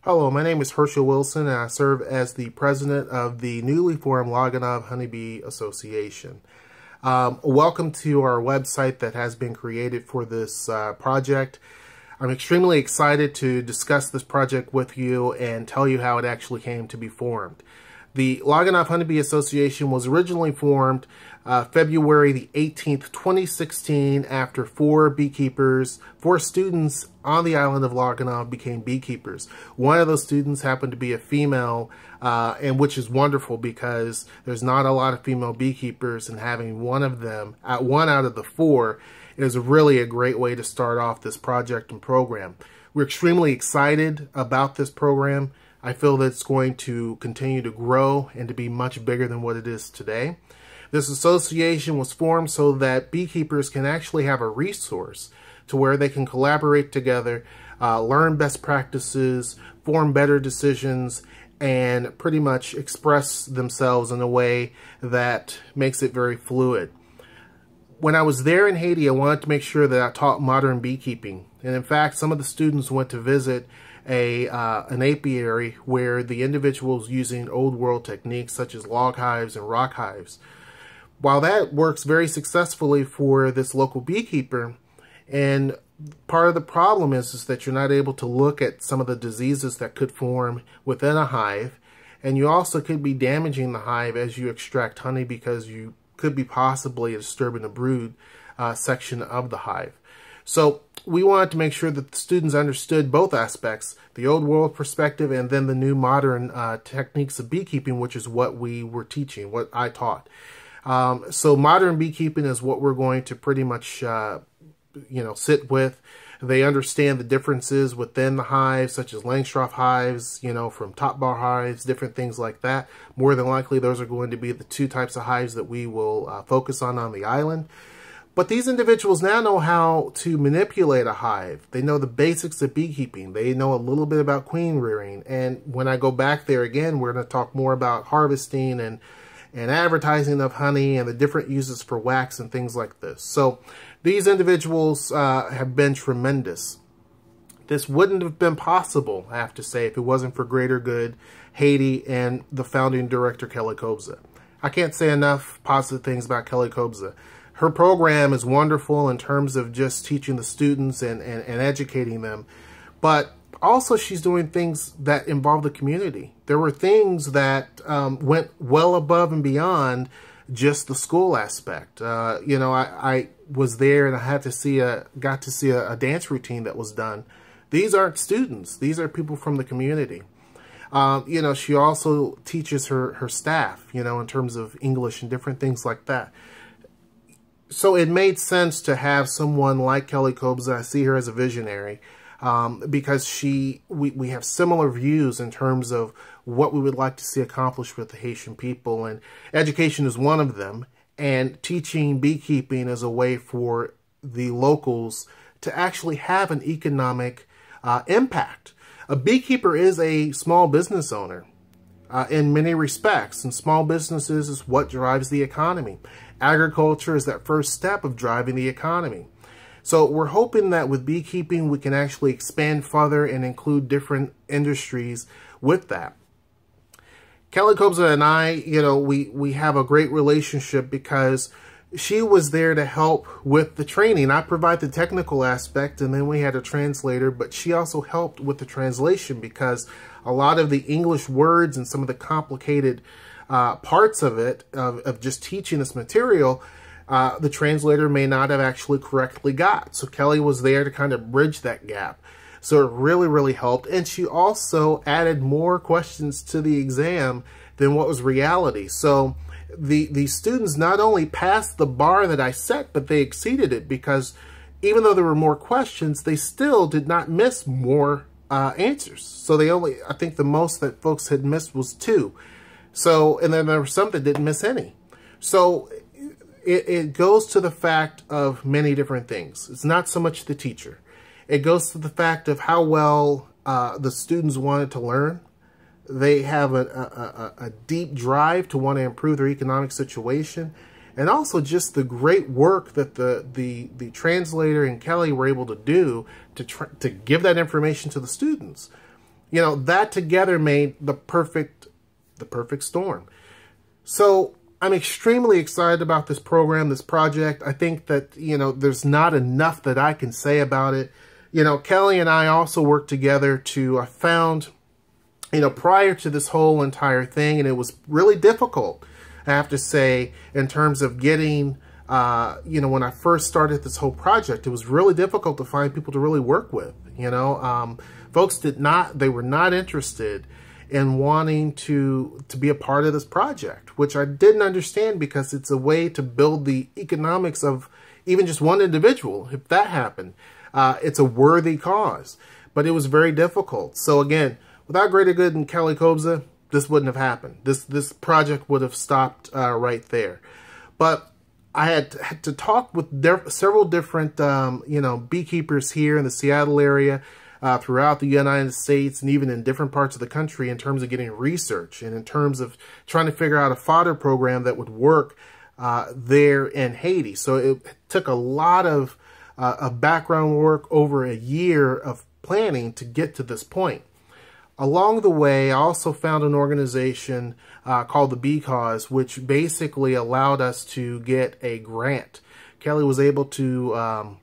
Hello, my name is Herschel Wilson, and I serve as the president of the newly formed Gonave Honeybee Association. Welcome to our website that has been created for this project. I'm extremely excited to discuss this project with you and tell you how it actually came to be formed. The Gonave Honeybee Association was originally formed February the 18th, 2016, after four students on the island of Gonave became beekeepers. One of those students happened to be a female, and which is wonderful because there's not a lot of female beekeepers, and having one of them, one out of the four, is really a great way to start off this project and program. We're extremely excited about this program. I feel that it's going to continue to grow and to be much bigger than what it is today. This association was formed so that beekeepers can actually have a resource to where they can collaborate together, learn best practices, form better decisions, and pretty much express themselves in a way that makes it very fluid. When I was there in Haiti, I wanted to make sure that I taught modern beekeeping. And in fact, some of the students went to visit an apiary where the individual was using old world techniques such as log hives and rock hives. While that works very successfully for this local beekeeper, and part of the problem is that you're not able to look at some of the diseases that could form within a hive, and you also could be damaging the hive as you extract honey because you could be possibly disturbing the brood section of the hive. So we wanted to make sure that the students understood both aspects, the old world perspective and then the new modern techniques of beekeeping, which is what we were teaching, what I taught. So modern beekeeping is what we're going to pretty much sit with. They understand the differences within the hives, such as Langstroth hives, from top bar hives, different things like that. More than likely, those are going to be the two types of hives that we will focus on the island. But these individuals now know how to manipulate a hive. They know the basics of beekeeping. They know a little bit about queen rearing. And when I go back there again, we're going to talk more about harvesting and advertising of honey and the different uses for wax and things like this. So these individuals have been tremendous. This wouldn't have been possible, I have to say, if it wasn't for Greater Good, Haiti, and the founding director, Kelly Kobza. I can't say enough positive things about Kelly Kobza. Her program is wonderful in terms of just teaching the students and educating them, but also she's doing things that involve the community. There were things that went well above and beyond just the school aspect. I was there and I got to see a dance routine that was done. These aren't students. These are people from the community. She also teaches her staff, in terms of English and different things like that. So it made sense to have someone like Kelly Kobza. I see her as a visionary because we have similar views in terms of what we would like to see accomplished with the Haitian people, and education is one of them, and teaching beekeeping is a way for the locals to actually have an economic impact. A beekeeper is a small business owner in many respects, and small businesses is what drives the economy. Agriculture is that first step of driving the economy. So we're hoping that with beekeeping, we can actually expand further and include different industries with that. Kelly Kobza and I, we have a great relationship because she was there to help with the training. I provide the technical aspect, and then we had a translator, but she also helped with the translation because a lot of the English words and some of the complicated parts of it, of just teaching this material, the translator may not have actually correctly got. So Kelly was there to kind of bridge that gap. So it really, really helped. And she also added more questions to the exam than what was reality. So the students not only passed the bar that I set, but they exceeded it because even though there were more questions, they still did not miss more answers. So I think the most that folks had missed was 2. So, and then there were some that didn't miss any. So it goes to the fact of many different things. It's not so much the teacher. It goes to the fact of how well the students wanted to learn. They have a deep drive to want to improve their economic situation. And also just the great work that the translator and Kelly were able to do to give that information to the students. You know, that together made the perfect storm. So I'm extremely excited about this program, this project. I think that, you know, there's not enough that I can say about it. You know, Kelly and I also worked together to, I found, you know, prior to this whole entire thing, and it was really difficult, I have to say, in terms of getting, you know, when I first started this whole project, it was really difficult to find people to really work with, you know. Folks they were not interested in wanting to be a part of this project, which I didn't understand, because it's a way to build the economics of even just one individual. If that happened, it's a worthy cause, but it was very difficult. So again, without Greater Good and Kelly Kobza, this wouldn't have happened. This project would have stopped right there. But I had to talk with several different you know, beekeepers here in the Seattle area, throughout the United States, and even in different parts of the country, in terms of getting research and in terms of trying to figure out a fodder program that would work there in Haiti. So it took a lot of background work, over a year of planning to get to this point. Along the way, I also found an organization called the Bee Cause, which basically allowed us to get a grant. Kelly was able to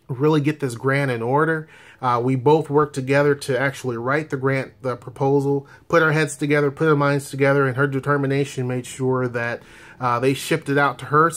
really get this grant in order. We both worked together to actually write the proposal, put our heads together, put our minds together, and her determination made sure that they shipped it out to her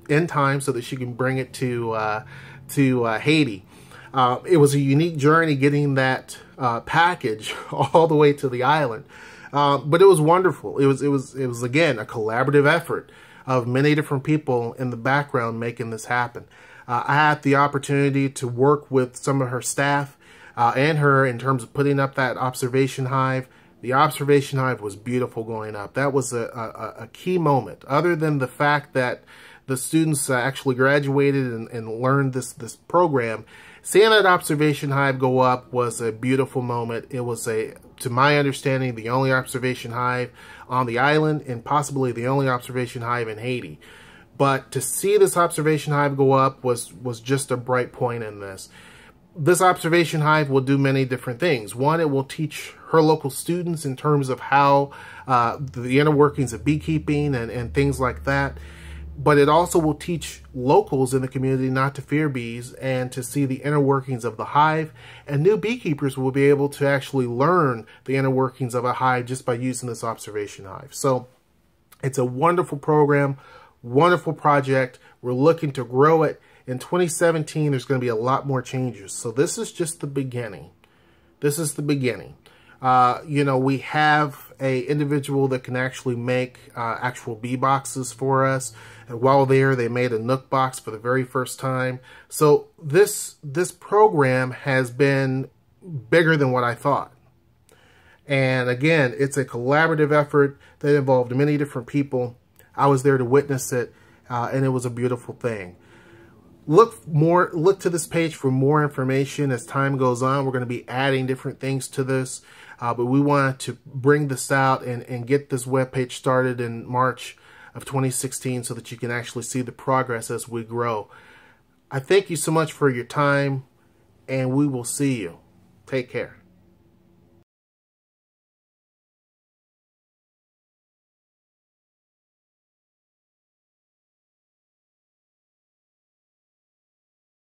in time so that she can bring it to Haiti. It was a unique journey getting that package all the way to the island, but it was wonderful. It was again a collaborative effort of many different people in the background making this happen. I had the opportunity to work with some of her staff and her in terms of putting up that observation hive. The observation hive was beautiful going up. That was a key moment, other than the fact that the students actually graduated and learned this program. Seeing that observation hive go up was a beautiful moment. It was, to my understanding, the only observation hive on the island, and possibly the only observation hive in Haiti. But to see this observation hive go up was just a bright point in this. This observation hive will do many different things. One, it will teach her local students in terms of how the inner workings of beekeeping and things like that. But it also will teach locals in the community not to fear bees and to see the inner workings of the hive. And new beekeepers will be able to actually learn the inner workings of a hive just by using this observation hive. So it's a wonderful program, wonderful project. We're looking to grow it. In 2017, there's going to be a lot more changes. So this is just the beginning. This is the beginning. You know, we have an individual that can actually make actual bee boxes for us. And while there, they made a Nook box for the very first time. So this program has been bigger than what I thought. And again, it's a collaborative effort that involved many different people. I was there to witness it, and it was a beautiful thing. Look to this page for more information as time goes on. We're going to be adding different things to this, but we wanted to bring this out and get this webpage started in March of 2016 so that you can actually see the progress as we grow. I thank you so much for your time, and we will see you. Take care.